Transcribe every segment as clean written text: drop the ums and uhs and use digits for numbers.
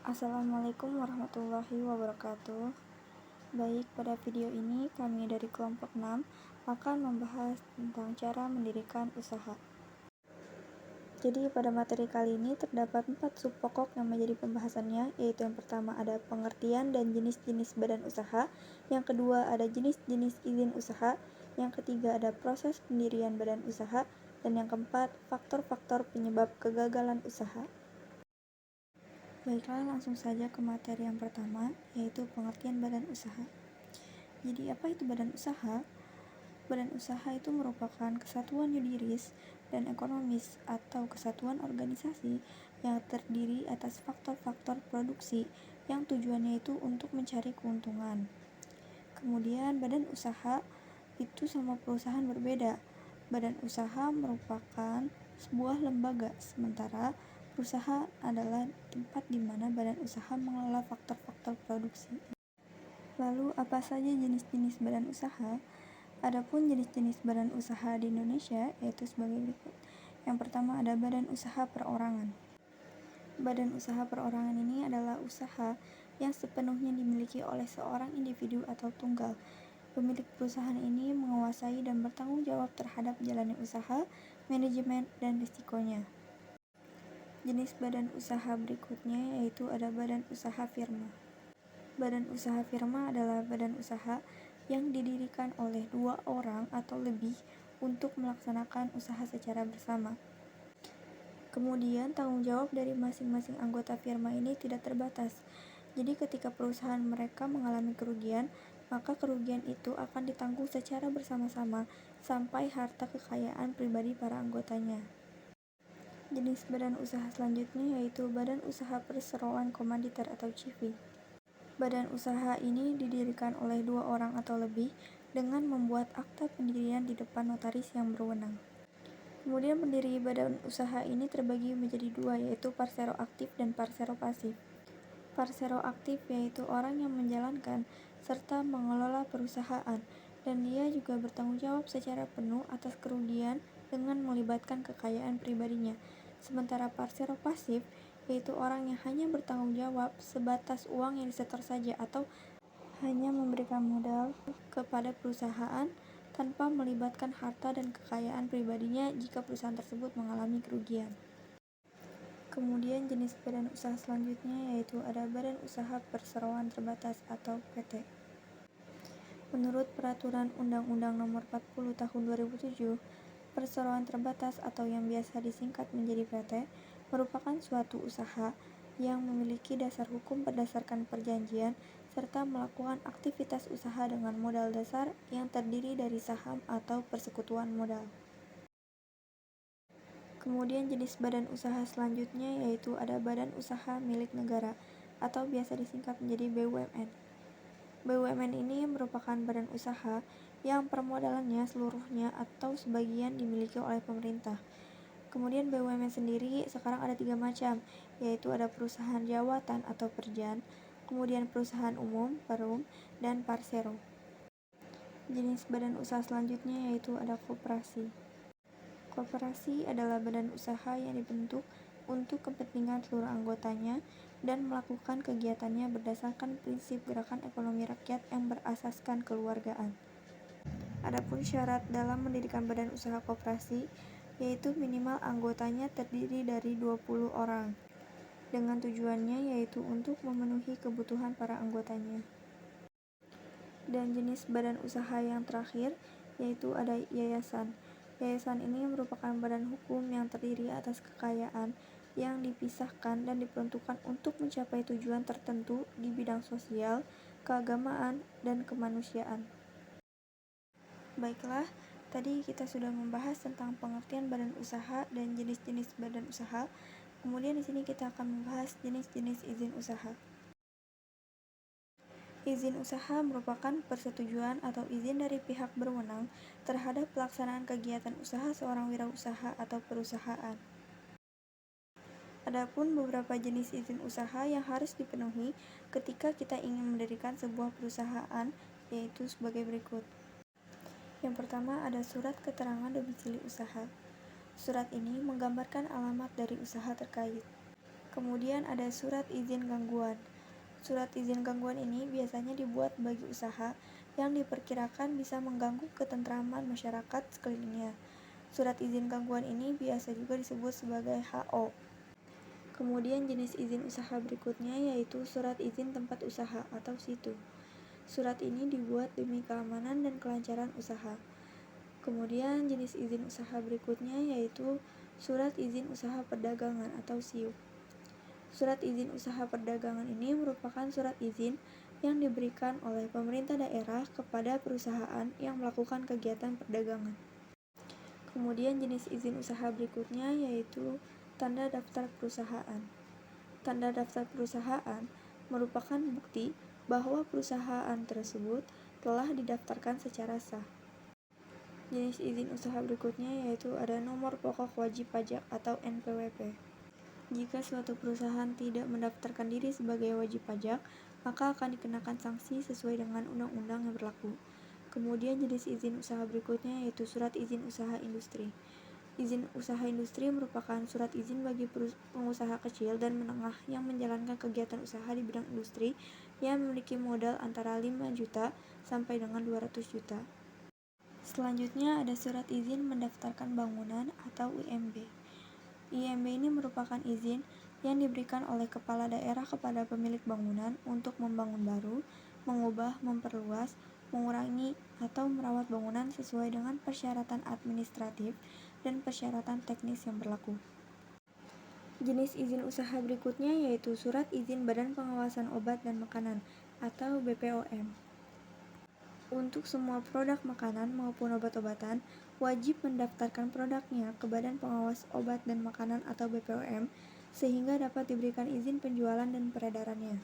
Assalamualaikum warahmatullahi wabarakatuh. Baik, pada video ini kami dari kelompok 6 akan membahas tentang cara mendirikan usaha. Jadi pada materi kali ini terdapat 4 sub pokok yang menjadi pembahasannya, yaitu yang pertama ada pengertian dan jenis-jenis badan usaha, yang kedua ada jenis-jenis izin usaha, yang ketiga ada proses pendirian badan usaha, dan yang keempat faktor-faktor penyebab kegagalan usaha. Baiklah, langsung saja ke materi yang pertama, yaitu pengertian badan usaha. Jadi apa itu badan usaha? Badan usaha itu merupakan kesatuan yuridis dan ekonomis atau kesatuan organisasi yang terdiri atas faktor-faktor produksi yang tujuannya itu untuk mencari keuntungan. Kemudian badan usaha itu sama perusahaan berbeda. Badan usaha merupakan sebuah lembaga, sementara perusahaan adalah tempat di mana badan usaha mengelola faktor-faktor produksi. Lalu apa saja jenis-jenis badan usaha? Adapun jenis-jenis badan usaha di Indonesia yaitu sebagai berikut. Yang pertama ada badan usaha perorangan. Badan usaha perorangan ini adalah usaha yang sepenuhnya dimiliki oleh seorang individu atau tunggal. Pemilik perusahaan ini menguasai dan bertanggung jawab terhadap jalannya usaha, manajemen, dan risikonya. Jenis badan usaha berikutnya yaitu ada badan usaha firma. Badan usaha firma adalah badan usaha yang didirikan oleh 2 orang atau lebih untuk melaksanakan usaha secara bersama. Kemudian tanggung jawab dari masing-masing anggota firma ini tidak terbatas. Jadi ketika perusahaan mereka mengalami kerugian, maka kerugian itu akan ditanggung secara bersama-sama sampai harta kekayaan pribadi para anggotanya. Jenis badan usaha selanjutnya yaitu badan usaha perseroan komanditer atau CV. Badan usaha ini didirikan oleh 2 orang atau lebih dengan membuat akta pendirian di depan notaris yang berwenang. Kemudian pendiri badan usaha ini terbagi menjadi 2, yaitu parsero aktif dan parsero pasif. Parsero aktif yaitu orang yang menjalankan serta mengelola perusahaan, dan dia juga bertanggung jawab secara penuh atas kerugian dengan melibatkan kekayaan pribadinya. Sementara parsero pasif yaitu orang yang hanya bertanggung jawab sebatas uang yang disetor saja atau hanya memberikan modal kepada perusahaan tanpa melibatkan harta dan kekayaan pribadinya jika perusahaan tersebut mengalami kerugian. Kemudian jenis badan usaha selanjutnya yaitu ada badan usaha perseroan terbatas atau PT. Menurut Peraturan Undang-Undang Nomor 40 Tahun 2007, perseroan terbatas atau yang biasa disingkat menjadi PT merupakan suatu usaha yang memiliki dasar hukum berdasarkan perjanjian serta melakukan aktivitas usaha dengan modal dasar yang terdiri dari saham atau persekutuan modal. Kemudian jenis badan usaha selanjutnya yaitu ada badan usaha milik negara atau biasa disingkat menjadi BUMN. BUMN ini merupakan badan usaha yang permodalannya seluruhnya atau sebagian dimiliki oleh pemerintah. Kemudian BUMN sendiri sekarang ada 3 macam, yaitu ada perusahaan jawatan atau perjan, kemudian perusahaan umum, perum, dan parsero. Jenis badan usaha selanjutnya yaitu ada koperasi. Koperasi adalah badan usaha yang dibentuk untuk kepentingan seluruh anggotanya dan melakukan kegiatannya berdasarkan prinsip gerakan ekonomi rakyat yang berasaskan kekeluargaan. Adapun syarat dalam mendirikan badan usaha koperasi yaitu minimal anggotanya terdiri dari 20 orang, dengan tujuannya yaitu untuk memenuhi kebutuhan para anggotanya. Dan jenis badan usaha yang terakhir yaitu ada yayasan. Yayasan ini merupakan badan hukum yang terdiri atas kekayaan yang dipisahkan dan diperuntukkan untuk mencapai tujuan tertentu di bidang sosial, keagamaan, dan kemanusiaan. Baiklah, tadi kita sudah membahas tentang pengertian badan usaha dan jenis-jenis badan usaha. Kemudian di sini kita akan membahas jenis-jenis izin usaha. Izin usaha merupakan persetujuan atau izin dari pihak berwenang terhadap pelaksanaan kegiatan usaha seorang wirausaha atau perusahaan. Adapun beberapa jenis izin usaha yang harus dipenuhi ketika kita ingin mendirikan sebuah perusahaan yaitu sebagai berikut. Yang pertama ada surat keterangan domisili usaha. Surat ini menggambarkan alamat dari usaha terkait. Kemudian ada surat izin gangguan. Surat izin gangguan ini biasanya dibuat bagi usaha yang diperkirakan bisa mengganggu ketentraman masyarakat sekelilingnya. Surat izin gangguan ini biasa juga disebut sebagai HO. Kemudian jenis izin usaha berikutnya yaitu surat izin tempat usaha atau situ. Surat ini dibuat demi keamanan dan kelancaran usaha. Kemudian jenis izin usaha berikutnya yaitu surat izin usaha perdagangan atau SIUP. Surat izin usaha perdagangan ini merupakan surat izin yang diberikan oleh pemerintah daerah kepada perusahaan yang melakukan kegiatan perdagangan. Kemudian jenis izin usaha berikutnya yaitu tanda daftar perusahaan. Tanda daftar perusahaan merupakan bukti bahwa perusahaan tersebut telah didaftarkan secara sah. Jenis izin usaha berikutnya yaitu ada nomor pokok wajib pajak atau NPWP. Jika suatu perusahaan tidak mendaftarkan diri sebagai wajib pajak, maka akan dikenakan sanksi sesuai dengan undang-undang yang berlaku. Kemudian jenis izin usaha berikutnya yaitu surat izin usaha industri. Izin usaha industri merupakan surat izin bagi pengusaha kecil dan menengah yang menjalankan kegiatan usaha di bidang industri yang memiliki modal antara 5 juta sampai dengan 200 juta. Selanjutnya ada surat izin mendaftarkan bangunan atau IMB. IMB ini merupakan izin yang diberikan oleh kepala daerah kepada pemilik bangunan untuk membangun baru, mengubah, memperluas, mengurangi, atau merawat bangunan sesuai dengan persyaratan administratif dan persyaratan teknis yang berlaku. Jenis izin usaha berikutnya yaitu surat izin Badan Pengawasan Obat dan Makanan atau BPOM. Untuk semua produk makanan maupun obat-obatan, wajib mendaftarkan produknya ke Badan Pengawas Obat dan Makanan atau BPOM sehingga dapat diberikan izin penjualan dan peredarannya.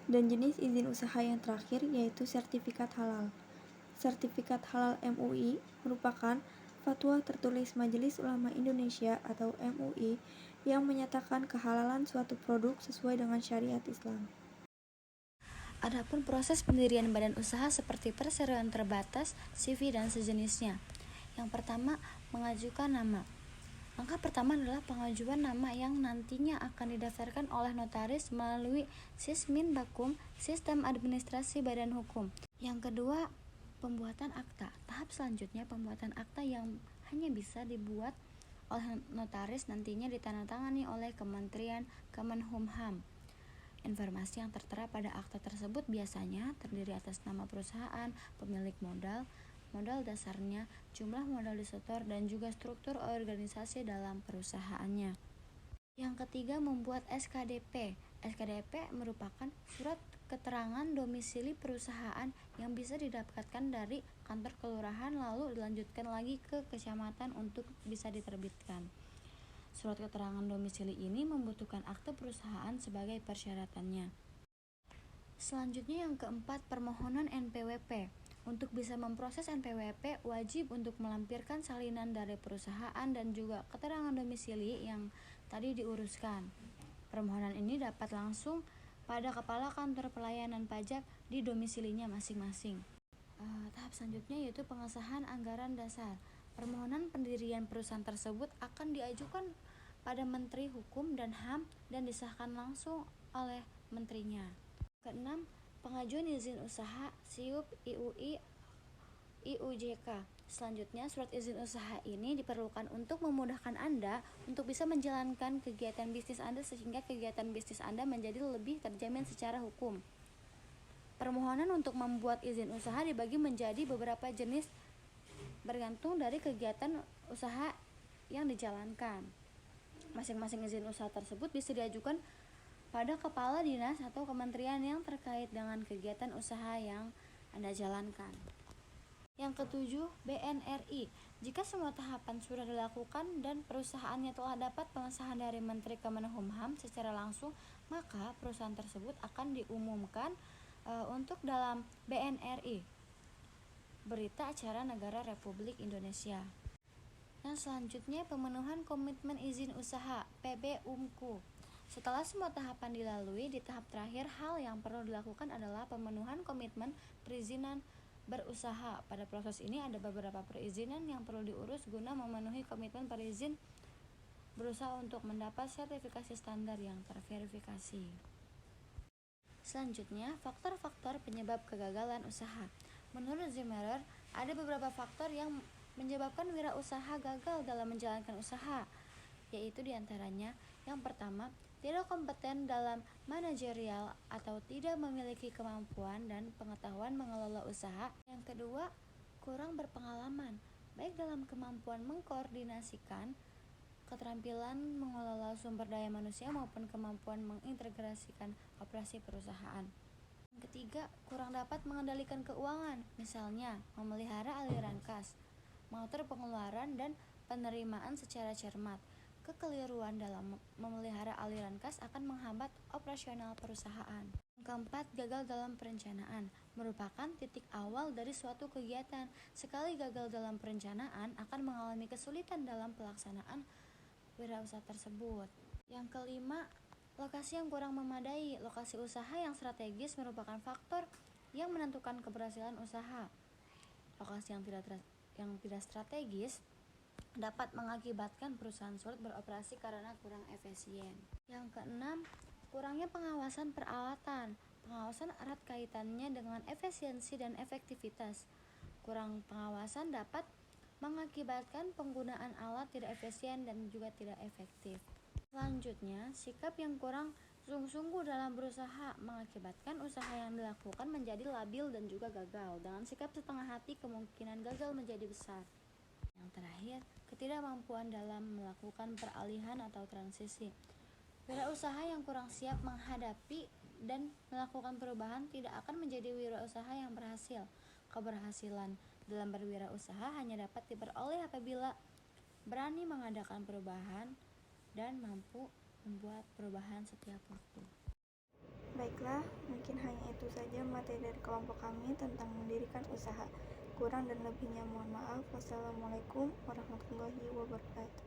Dan jenis izin usaha yang terakhir yaitu sertifikat halal. Sertifikat halal MUI merupakan fatwa tertulis Majelis Ulama Indonesia atau MUI yang menyatakan kehalalan suatu produk sesuai dengan syariat Islam. Adapun proses pendirian badan usaha seperti perseroan terbatas, CV, dan sejenisnya. Yang pertama, mengajukan nama. Langkah pertama adalah pengajuan nama yang nantinya akan didaftarkan oleh notaris melalui Sisminbakum, Sistem Administrasi Badan Hukum. Yang kedua, pembuatan akta. Tahap selanjutnya pembuatan akta yang hanya bisa dibuat oleh notaris nantinya ditandatangani oleh Kementerian Kemenkumham. Informasi yang tertera pada akta tersebut biasanya terdiri atas nama perusahaan, pemilik modal, modal dasarnya, jumlah modal disetor, dan juga struktur organisasi dalam perusahaannya. Yang ketiga, membuat SKDP. SKDP merupakan surat keterangan domisili perusahaan yang bisa didapatkan dari kantor kelurahan lalu dilanjutkan lagi ke kecamatan untuk bisa diterbitkan. Surat keterangan domisili ini membutuhkan akte perusahaan sebagai persyaratannya. Selanjutnya yang keempat, permohonan NPWP. Untuk bisa memproses NPWP, wajib untuk melampirkan salinan dari perusahaan dan juga keterangan domisili yang tadi diuruskan. Permohonan ini dapat langsung pada kepala kantor pelayanan pajak di domisilinya masing-masing. Tahap selanjutnya yaitu pengesahan anggaran dasar. Permohonan pendirian perusahaan tersebut akan diajukan pada Menteri Hukum dan HAM dan disahkan langsung oleh menterinya. Keenam, pengajuan izin usaha, SIUP, IUI, IUJK. Selanjutnya, surat izin usaha ini diperlukan untuk memudahkan Anda untuk bisa menjalankan kegiatan bisnis Anda sehingga kegiatan bisnis Anda menjadi lebih terjamin secara hukum. Permohonan untuk membuat izin usaha dibagi menjadi beberapa jenis bergantung dari kegiatan usaha yang dijalankan. Masing-masing izin usaha tersebut bisa diajukan pada kepala dinas atau kementerian yang terkait dengan kegiatan usaha yang Anda jalankan. Yang ketujuh, BNRI. Jika semua tahapan sudah dilakukan dan perusahaannya telah dapat pengesahan dari Menteri Kemenkumham secara langsung, maka perusahaan tersebut akan diumumkan untuk dalam BNRI, Berita Acara Negara Republik Indonesia. Yang selanjutnya, pemenuhan komitmen izin usaha, PBUMKU. Setelah semua tahapan dilalui, di tahap terakhir hal yang perlu dilakukan adalah pemenuhan komitmen perizinan berusaha. Pada proses ini ada beberapa perizinan yang perlu diurus guna memenuhi komitmen perizin berusaha untuk mendapat sertifikasi standar yang terverifikasi. Selanjutnya, faktor-faktor penyebab kegagalan usaha. Menurut Zimmerer, ada beberapa faktor yang menyebabkan wirausaha gagal dalam menjalankan usaha, yaitu diantaranya yang pertama, tidak kompeten dalam manajerial atau tidak memiliki kemampuan dan pengetahuan mengelola usaha. Yang kedua, kurang berpengalaman, baik dalam kemampuan mengkoordinasikan, keterampilan mengelola sumber daya manusia maupun kemampuan mengintegrasikan operasi perusahaan. Yang ketiga, kurang dapat mengendalikan keuangan, misalnya memelihara aliran kas, mengatur pengeluaran dan penerimaan secara cermat. Kekeliruan dalam memelihara aliran kas akan menghambat operasional perusahaan. Yang keempat, gagal dalam perencanaan merupakan titik awal dari suatu kegiatan. Sekali gagal dalam perencanaan, akan mengalami kesulitan dalam pelaksanaan wirausaha tersebut. Yang kelima, lokasi yang kurang memadai. Lokasi usaha yang strategis merupakan faktor yang menentukan keberhasilan usaha. Lokasi yang tidak strategis dapat mengakibatkan perusahaan sulit beroperasi karena kurang efisien. Yang keenam, kurangnya pengawasan peralatan. Pengawasan erat kaitannya dengan efisiensi dan efektivitas. Kurang pengawasan dapat mengakibatkan penggunaan alat tidak efisien dan juga tidak efektif. Selanjutnya, sikap yang kurang sungguh-sungguh dalam berusaha mengakibatkan usaha yang dilakukan menjadi labil dan juga gagal. Dengan sikap setengah hati, kemungkinan gagal menjadi besar. Yang terakhir, ketidakmampuan dalam melakukan peralihan atau transisi. Wirausaha yang kurang siap menghadapi dan melakukan perubahan tidak akan menjadi wirausaha yang berhasil. Keberhasilan dalam berwirausaha hanya dapat diperoleh apabila berani mengadakan perubahan dan mampu membuat perubahan setiap waktu. Baiklah, mungkin hanya itu saja materi dari kelompok kami tentang mendirikan usaha. Kurang dan lebihnya mohon maaf. Wassalamualaikum warahmatullahi wabarakatuh.